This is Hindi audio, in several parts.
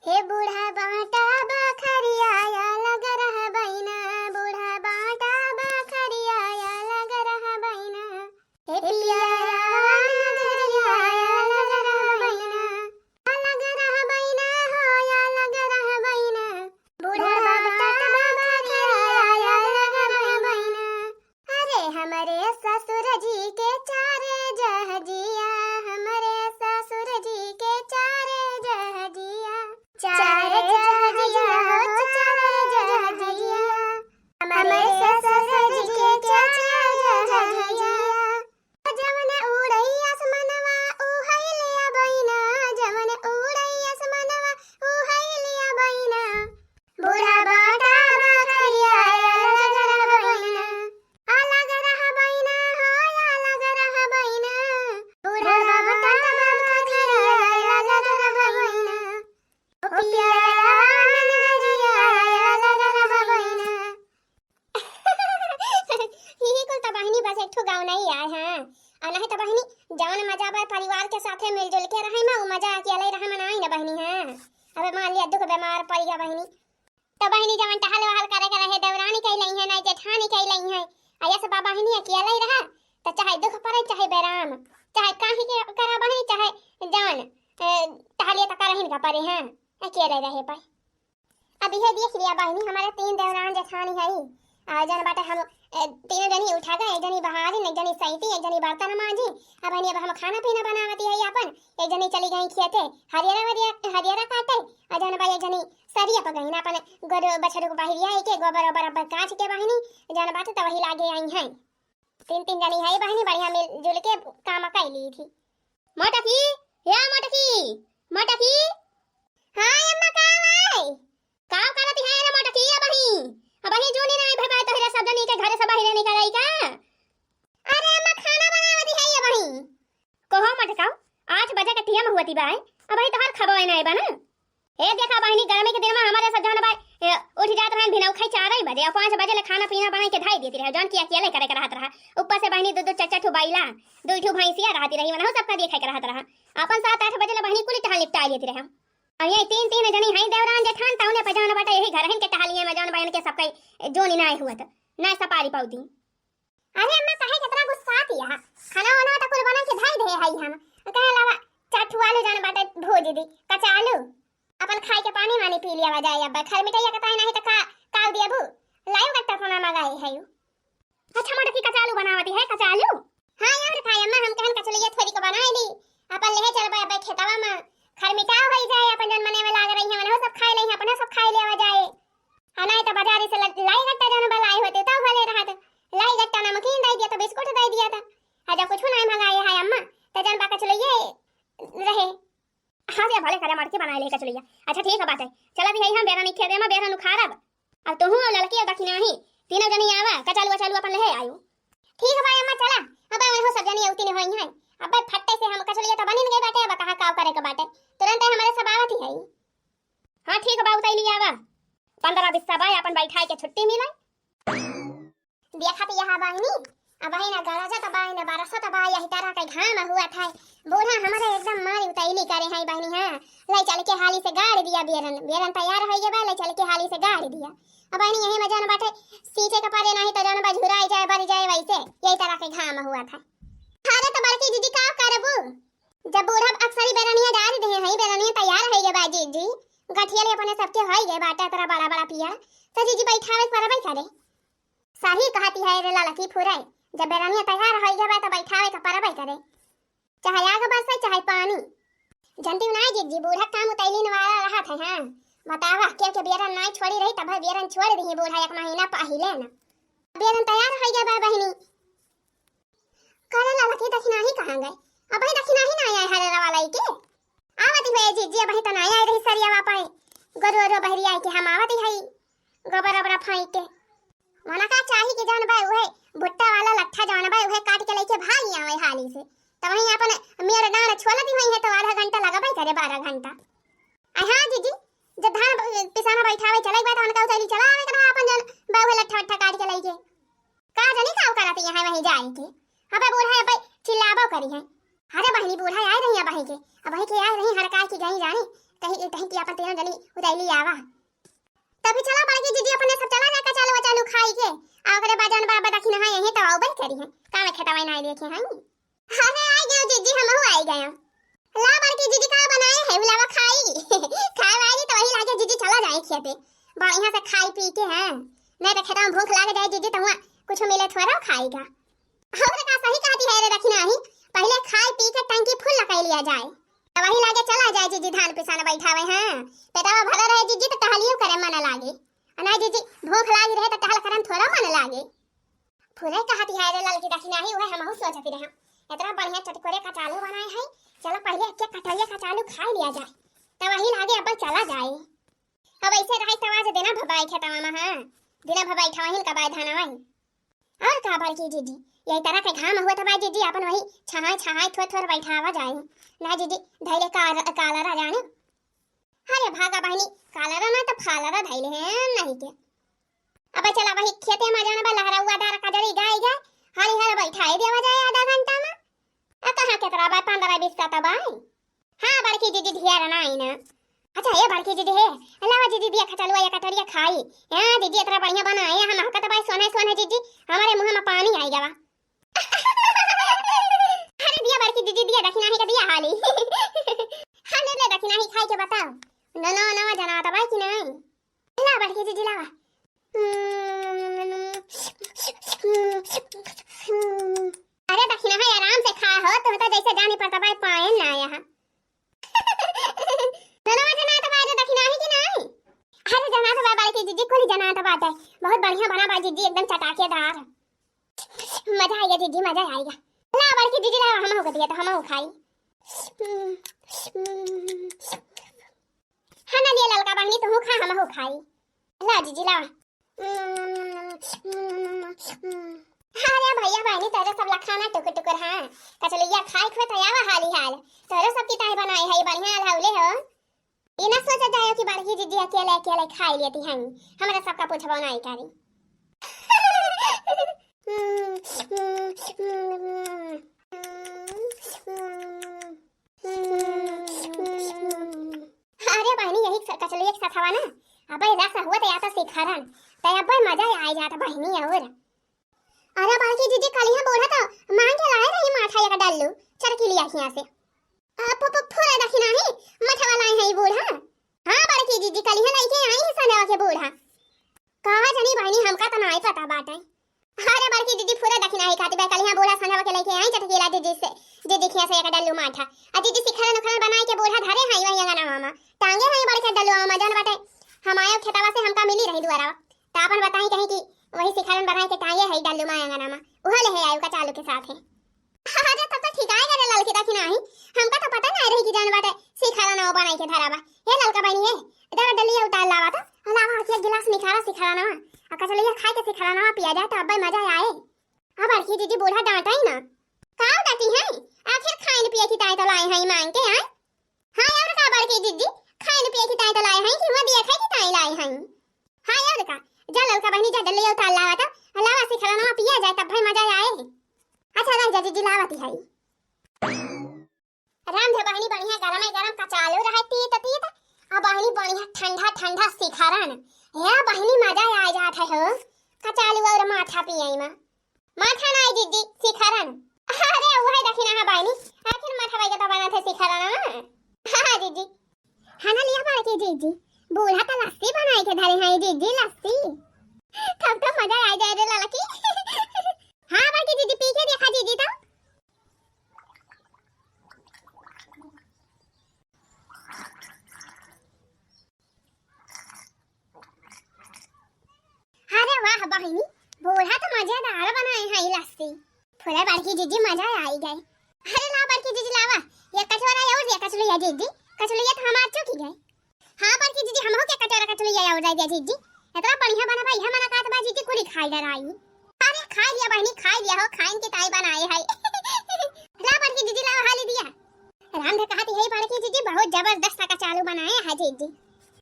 हे बूढ़ा बाटा बखरिया लग रहा बैना, बूढ़ा बाटा बखरिया लग रहा बैना, हे पिया नगरिया लग रहा बैना, लग रहा बैना हो या लग रहा बैना, बूढ़ा बाटा बखरिया लग रहा बैना। अरे हमारे ससुर जी के चारे जहजिया, हमारे ससुर जी के चारे जहजिया, चारे जहजिया हो चारे जहजिया, हमारे ससुर जी के चारे जहजिया। जवन उड़ई आसमानवा उहैलिया बैना, जवन उड़ई आसमानवा उहैलिया बैना, बूढ़ा बाटा बखरिया लग रहा बैना, अलग रहा बैना हो या लग रहा बैना, बूढ़ा बाटा बखरिया लग रहा बैना, ओ पिया नगरिया लग रहा बैना। ही कुल तो बहिनी बस एक ठो गाँव नहीं आए हैं, और नहीं तो बहिनी जवन मजा बा परिवार के साथे मिलजुल के रहे में वो मजा अकेले रहे में नहीं ना बहिनी है। अबे मान लिया दुख बीमार पड़ गया बहिनी तो बहिनी जवन टहल वहल करे के रहे देवरानी कह लई है, नहीं जेठानी कह लई है, आया से बाबा बहिनी अकेले ही रहा तो चाहे दुख पड़े चाहे बेराम चाहे काहे के करा बहिनी चाहे जवन टहलिए तो करहिन का परे हैं अकेले रहे पर। अब यह देख लिया बहिनी हमारे 3 देवरान जेठानी है, जन बाटे हम 3 जनी उठा गए, एक जनी बहारी, एक जनी सैती, एक जनी बर्तन मांजी। अब बहिनी अब हम खाना पीना बनावती है अपन, एक जनी चली गई खेते हरियरा काटे, और जन भाई एक जनी सरिया पर गई ना अपन गोर बछड़ू को बाहरिया है के गोबर ओबर अब काट के बहिनी जन बात तो वही लागे आई हैं। 3 जनी है बहिनी बढ़िया मिलजुल के काम कर ली थी। मोटकी या मोटकी हां अम्मा काम आई काम करती है रे मोटकी अब ही जोनी नहीं भई तो रे सब जनी के घर से बाहर निकल आई का। अरे अम्मा खाना बनावती है ये बही कहो मटकाओ 8 बजे के टिया में हुआती बाई अब ही तो हर खबो नहीं बना। ए देखा बहिनी गर्मी के दिन में हमारे सब जन भाई उठ जात रहन भिनौ खाई 4 बजे और 5 बजे ले खाना पीना बना के धाई देती रहे जौन की अकेले करे के रहत रहा। ऊपर से बहिनी 2 4 ठो बैला 2 ठो भैंसिया रहती रही वना सबका देखे के रहत रहा। अपन 7-8 बजे ले बहिनी कुल टहल निपटा लेती रहे। और ये 3 जनी है देवरान जेठान तौने पजान बाटा यही घर हन के टहलिए में जौन बहन के सबका जोनी नहीं हुआ त ना सपारी पाउती। अरे अम्मा काहे कितना गुस्सा आती है खाना वाना तो कुल बना के धाई दे है हम कहे अलावा चाटू आलू जन बाटा भोज दी कच्चा आलू अपन खाई के पानी वानी पी लिया जाए। अब खर मिठाई का नहीं तो काल दिया भू लाइव कट्टा फोना मंगाई है। अच्छा मोटा की कच्चा आलू बनावती है कच्चा आलू। हां यार खाई अम्मा हम कहन कचलिए थोड़ी को बनाई दी अपन ले चल बे खेतवा में खर मिठाई हो जाए अपन जन मने में लाग रही है मन सब खाई ले अपन सब खाई ले जाए। हां नहीं तो बाजार से लाई गट्टा जन बलाई होते तो भले रहत लाई गट्टा नमकीन दे दिया तो बिस्कुट दे दिया था आजा कुछ नहीं मंगाए है अम्मा तो जन बाका चलिए रहे। हां ये भले करे मटकी बनाए ले कचलिया। अच्छा ठीक है बात है चला भी है हम बेरा नहीं खेदे में बेरा नु खारब अब तो हूं लड़की दखी नहीं 3 जनी आवा कचालू अपन ले आयो। ठीक है भाई अम्मा चला अब हो सब जनी उतनी होई है अब फट्टे से हम कचलिया तो बनिन गई बाटे अब कहां काव करे के बाटे तुरंत हमारे सब आवत है। हां ठीक है बाबू तैली आवा 15-20 सब अपन बैठाई के छुट्टी मिले देखा तो यहां बहिनी अब ही ना गरजा तो बाई ना बरसा तो बाई यही तरह का घाम हुआ था बूढ़ा हमारे एकदम मारी उतैली करे है बहिनी। हां ले चल के हाली से गाड़ दिया बेरन तैयार हो गया ले चल के हाली से गाड़ दिया। अब बहिनी यही में जान बाटे सीचे का पारे नहीं तो जान बा झुराई जाए बढ़ जाए वैसे यही तरह का घाम हुआ था। अरे तो बड़की दीदी का करबू जब बूढ़ा अक्सरी बेरनिया गाड़ दे है बेरनिया तैयार है गए बाजी जी गठिया ले अपने सबके होई गए बाटा तेरा बड़ा बड़ा पिया तो जीजी बैठावे परबै करे सही कहती है रे ललकी फुराई जब बेरनिया तैयार हो गया तो बैठावे का परबै करे चाहे आग बरसे चाहे पानी जनती नहीं जीजी बूढ़ा काम उतैली वाला रहा था। हां बतावा क्या बेरन नहीं छोड़ी रही तब बेरन छोड़ दी बूढ़ा 1 महीना पहले ना बेरन तैयार हो गया बहिनी करे ललकी दखिना ही कहां गए अब ही दखिना ही ना आया हरे वाला के आवती है जीजी अब ही तो नहीं आई रही सरिया वापे गरो बहरी आई के हम आवती है गोबर ओबर फाई के मना का चाही के जान भाई ओहे भुट्टा वाला लट्ठा जान भाई ओहे काट के लेके भाई आवे हाली से तब वही अपन मेरा डांड छोलती हुई है तो आधा घंटा लगा भाई करे 12 घंटा। हां जीजी जब धान पिसाना बैठावे चले बात उनका उतैली चला आवे कना अपन जन बाऊ लट्ठा वट्ठा काट के लेके का जानी का कराती है वही जाए के अबे बूढ़ा भाई चिल्लाबो करी है। अरे बहनी बूढ़ा आए रही है बही के अब बही के आए रही हड़का की गई जाने कहीं कहीं कि अपन तीनों जनी उतैली आवा तभी चला बड़की दीदी अपने सब चला जाकर चालू चालू खाई के आ करे बाजान बाबा दखी ना यही तो आउ बई करी है का में खेतवा नहीं देखे हैं अरे आई गए दीदी हम हो आई गए ला बड़की दीदी का बनाए है बुलावा खाई खाए वाली तो वही लागे दीदी चला जाए खेते बढ़िया से खाई पी के हैं नहीं तो खेता में भूख लागे जाए दीदी तो हुआ कुछ मिले थोड़ा खाएगा और का सही कहती है रे दखी नहीं पहले खाई पी के टंकी फुल लगा लिया जाए वही लागे चला जाए जीजी धान पिसाने बैठावे हैं पेटवा भरा रहे जीजी तो टहलियो करे मन लागे ना जीजी भूख लागी रहे तो टहल करन थोड़ा मन लागे फुले कहती है रे ललकी दखी नहीं हुए हम सोचती रहे इतना बढ़िया चटकोरे का चालू बनाए हैं चलो पहले एक कटोरिया का चालू खा लिया जाए तो वही लागे अब चला जाए अब ऐसे रहे तो आज देना भबाई खेतवा में हां देना भबाई ठवाहिन का बाय धाना वही और का बार की जीजी यही तरह के घाम हुआ था भाई जीजी अपन वही छहाई छहाई थोड़ थोड़ बैठावा जाए ना जीजी धैले कालरा जाने अरे भागा बहनी कालरा ना तो फालरा धैले हैं नहीं के अब चला वही खेते में जाना बा लहरा हुआ दार का जड़ी गाय गए हरी हर बैठाई देवा जाए आधा घंटा में आ कहां के तरह बा 15-20 का तबाई हां बड़की दीदी ढेर ना आई ना अच्छा ये बड़की दीदी है अलावा दीदी दिया खचलवा या कटोरिया खाई हां दीदी इतना बढ़िया बनाए हम हकत भाई सोने सोने दीदी हमारे मुंह में पानी आई गवा अरे दिया बड़की दीदी दिया दखिना ही का दिया हाली हने ले दखिना ही खाई के बताओ न न जाना था भाई कि नहीं ला बड़की दीदी लावा अरे दखिना है आराम से खा हो तुम तो जैसे जानी पड़ता भाई पाए ना यहाँ न जाना था भाई दखिना ही कि नहीं अरे जाना था भाई बड़की दीदी को जाना था बात है बहुत बढ़िया बना भाई दीदी एकदम चटाकेदार मजा आएगा दीदी मजा आएगा ला बड़की दीदी ला हम हो दिया तो हम हो खाई खाना दिया ललका बहनी तुम खा हम हो खाई ला दीदी ला अरे भैया बहनी तेरे सब ला खाना टुकुर टुकुर हां कचलिया खाई खो तयावा हाली हाल तेरे सब की ताई बनाई है बढ़िया लाउले हो ये ना सोचा जाए कि बड़की दीदी अकेले अकेले खाई लेती हैं हमरा सबका पूछबो नहीं करी अरे बहनी यही कचली एक साथ हवा ना अबे रस हुआ तो या तो सिखारन तो अबे मजा आ जाता बहनी और अरे बाकी दीदी कल यहां बोला था मांग के लाए रही माठा या डालू चरकी लिया यहां से आप पूरा दखिना है मठा वाला है बूढ़ा हां बाकी दीदी कल यहां लेके आई है सनवा के बूढ़ा कहा जानी बहनी हमका तो नहीं पता बात है अरे बड़की दीदी पूरा दखिना ही खाती कल यहां बूढ़ा सनवा के लेके आई चटकीला दीदी से दीदी खिया से एक डालू माठा आ दीदी सिखरा नखरा बनाए के बूढ़ा धरे हाई वही अंगना मामा टांगे हाई बड़का डालू मामा जान बाटे हमाया खेतवा से हमका मिली रही दुआरा ता अपन बताई कहीं कि वही सिखरन बनाए के टांगे हाई डालू माया अंगना मा ओह ले है आयु का चालू के साथ है अरे तब तो ठीक आएगा रे ललकी दखिना ही हमका तो पता नहीं रही कि जान बाटे सिखरा ना बनाई के धरावा ये ललका बनी है इधर डलिया उतार लावा था लावा एक गिलास निखारा सिखरा ना आ चलिए खाए के सिखरा ना पिया जाए तो अब्बा मजा आए अब बड़की दीदी बूढ़ा डांटा ही ना का डांटी है आखिर खाए पिए की ताई तो लाए हैं मांग के हैं हां और का बड़की दीदी खाए पिए की ताई तो लाए हैं कि वो दिया खाए की ताई लाए हैं हां और का जा ललका बहनी जा डलिया उतार लावा था लावा सिखरा ना पिया जाए तब भाई मजा आए अच्छा जा दीदी लावती है राम दे बहनी बढ़िया गरम का चालू रहती तीत अब बहनी बढ़िया ठंडा ठंडा सिखरन या बहनी मजा आ जात है हो कचालू और माथा पियई में माथा नहीं दीदी सिखरन अरे वही दखिना है बहनी आखिर माथा भाई के तो बना थे सिखरन हां दीदी खाना लिया बार के दीदी बूढ़ा तो लस्सी बनाई के धरे हैं दीदी लस्सी तब तो मजा आ जाए रे ललकी हां बाकी दीदी पी के देखा दीदी तो अरे वाह बहनी बूढ़ा तो मजेदार बनाए हैं लस्सी फुले बड़की दीदी मजा आई गई अरे ला बड़की दीदी लावा ये कचौरा और ये कचौलिया दीदी कचौलिया तो हम आ चुकी गए हां बड़की दीदी हम हो के कचौरा कचौलिया और जाए दीदी इतना बढ़िया बना भाई हम ना काट बा दीदी पूरी खाई डराई अरे खा लिया बहनी खा लिया हो खाइन के ताई बनाए है ला बड़की दीदी ला हाली दिया राम ने कहती है बड़की दीदी बहुत जबरदस्त का चालू बनाए है दीदी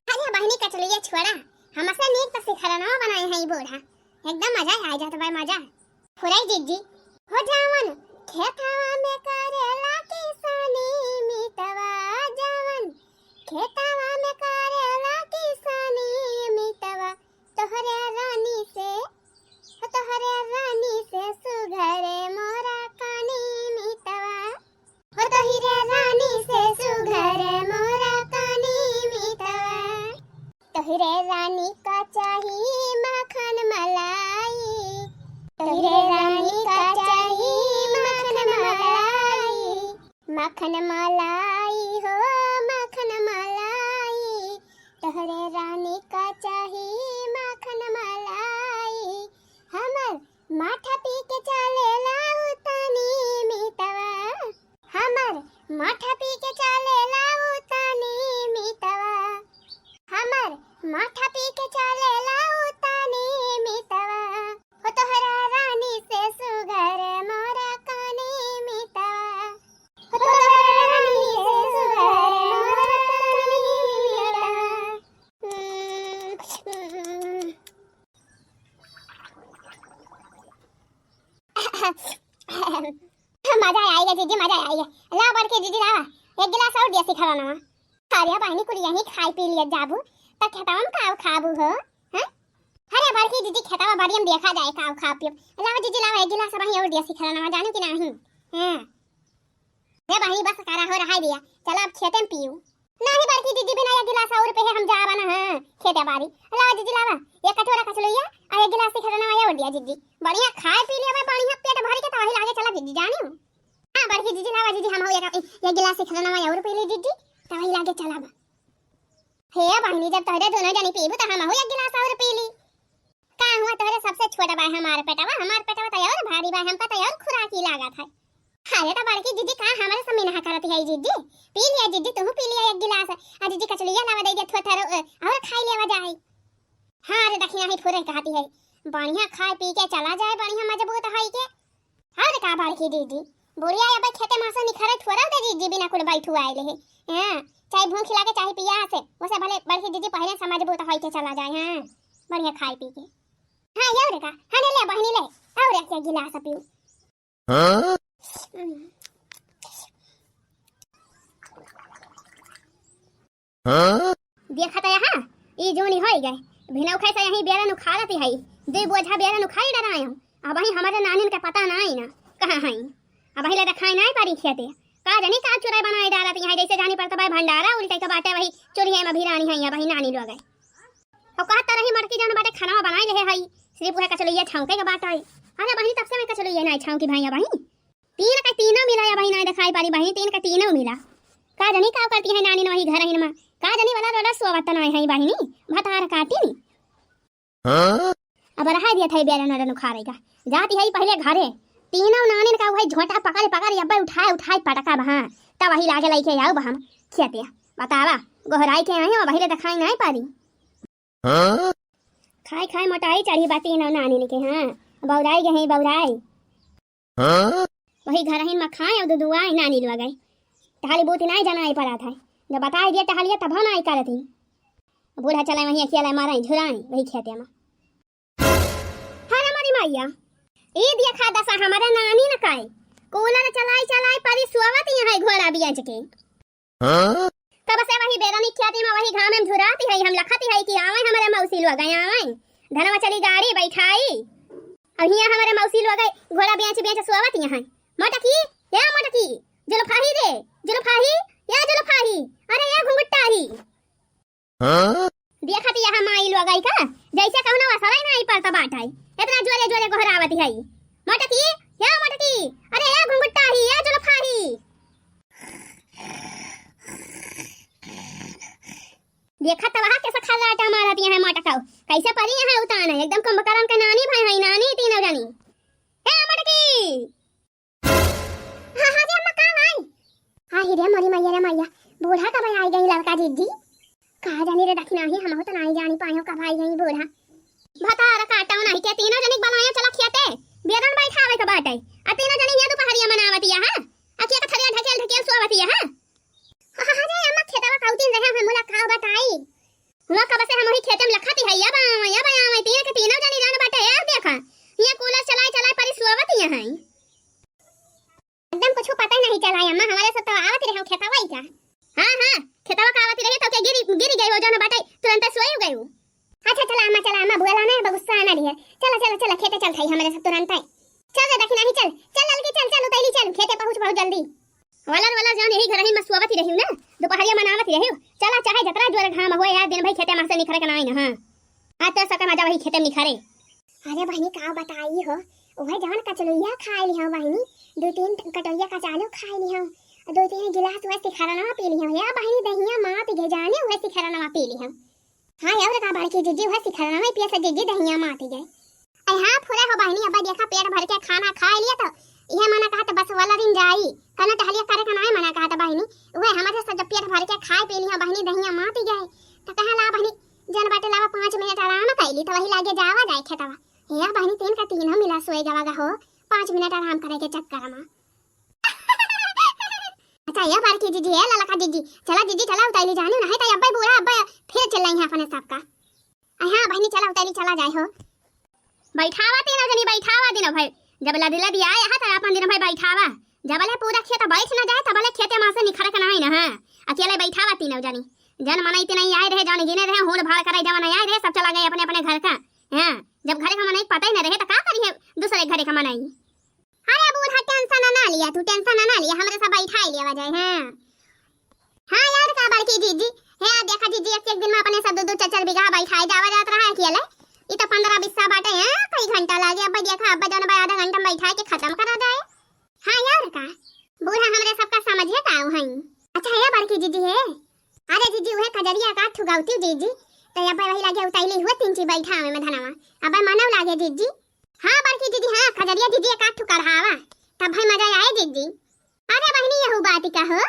अरे बहनी कचौलिया छोड़ा हमसे नीक तो सिखरना बनाए हैं बूढ़ा एकदम मजा आ जाता भाई मजा फुराई दीदी हो जावन खेतवा में करेला किसानी मितवा जावन खेतवा में करेला किसानी मितवा तोहरे रानी से सुघरे मोरा कानी मितवा हो तोहरे रानी से सुघरे मोरा कानी मितवा तोहरे रानी का चाही मक्खन मलाई तोहरे रानी का चाही मक्खन मलाई हो मक्खन मलाई तोहरे रानी का चाही मक्खन मलाई हमर माथा पी के चलेला उतानी मितवा हमर माथा पी के चलेला उतानी मितवा हमर माथा पी के चलेला उतानी मितवा हो तोहरा रानी से सुघर मोरा कानी मितवा हो तोहरा रानी से सुघर मोरा कानी मितवा मजा आएगा जीजी मजा आएगा ला बढ़ के जीजी लावा एक गिलास और दिया सिखा ना सारिया बहनी कुड़िया ही खाई पी लिया जाबू त खेताम काव खाबू हो हैं अरे बढ़ के जीजी खेतावा बढ़िया देखा जाए काव खा पियो लावा जीजी लावा एक गिलास बहनी और दिया सिखा ना जानू कि नहीं हैं रे बहनी बस करा हो रहा दिया चल अब खेते में पियो नहीं बढ़ के जीजी बिना एक गिलास और पे हम जावा ना हां खेते बारी लावा जीजी लावा एक कटोरा कचलोइया और एक गिलास सिखा ना और दिया जीजी बढ़िया खाए पी लिया बढ़िया पेट भर के ताही लागे चला जीजी जानी हां बढ़ के जीजी लावा जीजी हम हो एक गिलास सिखा ना और पे ले जीजी ताही लागे चला हे बहनी जब तोहरे दोनों जनी पीबू तो हम हो एक गिलास और पी ली का हुआ तोहरे सबसे छोटा भाई हमारे पेटवा तो और भारी भाई हमका तो और खुराकी लागत है हां तो बड़की जीजी का हमारे से मिनहा करत है जीजी पी लिया जीजी तू पी लिया एक गिलास आ जीजी कचलिया लावा दे दे थोड़ा और खाई लेवा जाए हां अरे दखिना ही फुरे कहती है बढ़िया खाए पी के चला जाए बढ़िया मजबूत है के हां का बड़की जीजी बुढ़िया अब खेते मासा निखरे थोड़ा दे जीजी बिना कुल बैठू आए ले हां चाहे भूख खिला के चाहे पिया से उसे भले बड़की दीदी पहले समझ बो तो होई के चला जाए हां बढ़िया खाई पी के हां यार का हने ले बहनी ले और एक गिलास पियो हां देखा तो हां ई जोनी होई गए भिनौ खाई से यही बेरा नु खा लेती है दे बोझा बेरा नु खाई डराय हम अब ही हमारे नानी के पता नहीं ना कहां है अब ही ले खाई नहीं पारी खेते का जानी का चुराई बनाई डालती है जैसे जानी पड़ता भाई भंडारा उल्टे के बाटे वही चोरी है अभी रानी है वही नानी लोग है अब कहता रही मटकी जान बाटे खाना बनाई रहे है सिर्फ वह कचलैया छौके के बाटे अरे बहनी तब से मैं कचलैया नहीं छौं की भाई बहनी तीन का तीनों मिला या बहनी नहीं दिखाई पारी बहनी तीन का तीनों मिला का जानी का करती है नानी वही घर है का जानी वाला वाला सोवत नहीं है बहनी भतार काटी नी अब रहा दिया था बेरा नरन खारेगा जाती है पहले घरे तीनों नानी का वही झोटा पकड़ अब्बा उठाए पटका बहा तब वही लागे लइके आओ बहम खेते बतावा गोहराई के आए वही ले दिखाई नहीं पारी खाई मोटाई चढ़ी बाती ना नानी के हां बौराई गई बौराई वही घर ही में खाए और दुआई नानी लोग गई टहली बूती नहीं जाना ही पड़ा था जब बताई दिया टहलिया तब नहीं करती बूढ़ा चला वही अकेला मारा झुराई वही खेते में हमारी मैया ई देखा दशा हमारे नानी न काई कूलर चलाई परी सुवत है घोड़ा बियाज के तब से वही बेरानी खेती में वही घाम में झुराती है हम लखती है कि आवे हमारे मौसी लोग गए आवे धनवा चली गाड़ी बैठाई अब हिया हमारे मौसी लोग गए घोड़ा बियाज सुवत है मटकी या मटकी जुल्फाही रे जुल्फाही या जुल्फाही अरे या घुंघटाही देखती यहाँ माई लोग गई का जैसे कहना वसराई नहीं पड़ता बाटाई इतना जोरे जोरे गोहरावती है मटकी या मटकी अरे या घुंघटाही या जुल्फाही देखा तो वहां कैसा खा लाटा मारती है मटकाऊ कैसे परी है उतान है एकदम कुंभकर्ण के नानी भाई है नानी तीनों जानी ए मटकी हां हां जी अम्मा कहां आई हां रे मरी मैया बूढ़ा कब आई गई लड़का जीजी कहा जानी रे दखना ही हम हो तो नहीं जानी पायो कब आई गई बूढ़ा भतार काटा नहीं के तीनों जनी बनाया चला खेते बेरन बैठावे के बाटे आ तीनों जनी ये दोपहरिया मनावती है हां अकिया के थरिया ढकेल सोवती है हां हां रे अम्मा खेतवा खाउतीन रहे हम मुला खाओ बताई हुआ कब से हम वही खेते में लखती है या आवे तीन के तीनों जनी जान बाटे यार देखा ये कूलर चलाई परी सोवती है एकदम कुछ पता नहीं चला अम्मा हमारे साथ तो आवत रहे खेतवा ही का हां खेतवा कावती रही तो के गिरी गई वो जौन बाटे तुरंत सोई गई। अच्छा चला अम्मा बुआ लाना है गुस्सा आना रही है। चला खेते चल खाई हमारे सब तुरंत है। चल देखी नहीं चल लड़की चल उतैली चल खेते पहुंच जल्दी। वाला जान यही घर ही मसुआवत ही रही ना दोपहरिया मनावत रही। चला चाहे जतरा जोर घाम हो यार दिन भाई खेते में से निखरे के नहीं ना। हां आज तो सका मजा वही खेते में निखरे। अरे बहनी का बताई हो ओहे जान कचलैया खाई ली हो बहनी 2-3 कटोरिया का चालू खाई ली हो 2-3 गिलास वैसे खरना पी ली हो या बहनी दहिया मात गे जाने वैसे खरना पी ली हो। हां यार का बड़की जीजी वैसे खरना में पिया से जीजी दहिया मात गए। आई हां फुरे हो बहनी अब देखा पेट भर के खाना खा लिया तो यह मना कहा तो बस वाला दिन जाई कना टहलिया करे का नहीं मना कहा तो बहनी ओहे हमारे से जब पेट भर के खाए पी ली हो बहनी दहिया मात गए तो कहा ला बहनी जन बाटे लावा 5 मिनट आराम कैली तो वही लागे जावा जाए खेतवा या बहनी 3 का 3 मिला सोए जावागा हो 5 मिनट आराम करे के चक्कर में। अच्छा ये बार की जीजी है ललका जीजी चला उतारी जानी नहीं तो अब्बा बुआ अब्बा फिर चल रही है अपने सबका। हां बहनी चला उतारी चला जाए हो बैठावा तीनों जनी बैठावा दिनो भाई जब लदिला दिया है तो अपन दिन भाई बैठावा जबले पूरा खेत बैठ ना जाए तबले खेते में से निखर के नहीं ना। हां अकेले बैठावा तीनों जनी जन मनाई ते नहीं आए रहे जान गिने रहे होड़ भाड़ करे जवन आए रहे सब चला गए अपने घर का। हां जब घरे का मनाई पता ही न रहे तो का करी है दूसरे घरे का मनाई। अरे बूढ़ा टेंशन ना लिया तू टेंशन ना लिया हमरे सब बैठा लिया वजह। हां यार का बड़की जीजी है देखा जीजी एक दिन में अपने सब 2-2 4-4 बीघा बैठाए जावा जात रहा है अकेले ई तो 15-20 बाटे हैं कई घंटा लागे अब देखा अब जन भाई आधा घंटा में बैठा के खत्म करा जाए। हां यार का बूढ़ा हमरे सबका समझे का हई। अच्छा है बड़की जीजी है अरे जीजी वह कजरिया का ठुगाउती जीजी तो अब वही लागे उताइली हुआ 3 ची बैठा में धनवा अब मनव लागे जीजी। हां बड़की जीजी हां खजरिया जीजी का ठुकरहावा तब भाई मजा आए जीजी। अरे बहनी यहू बात का हो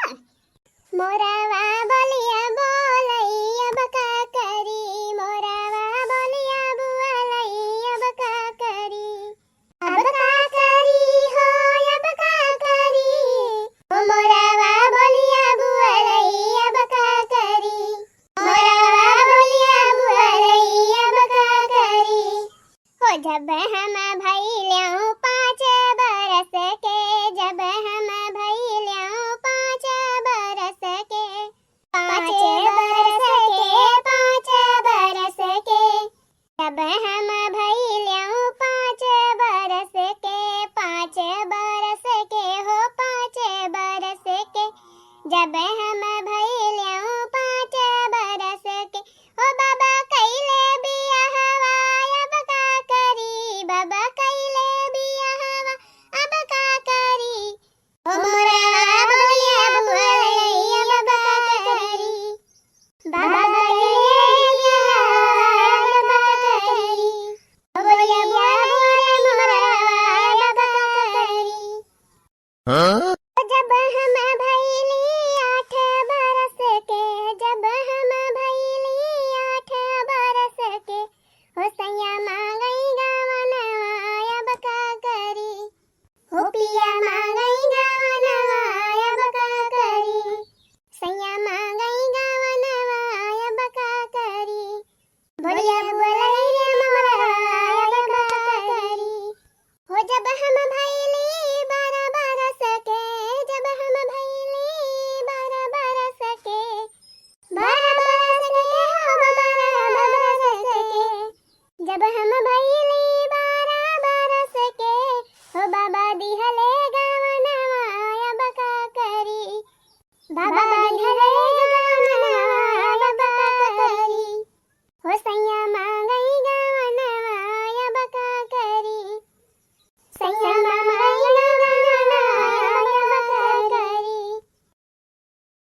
मोरवा बोलिया बोल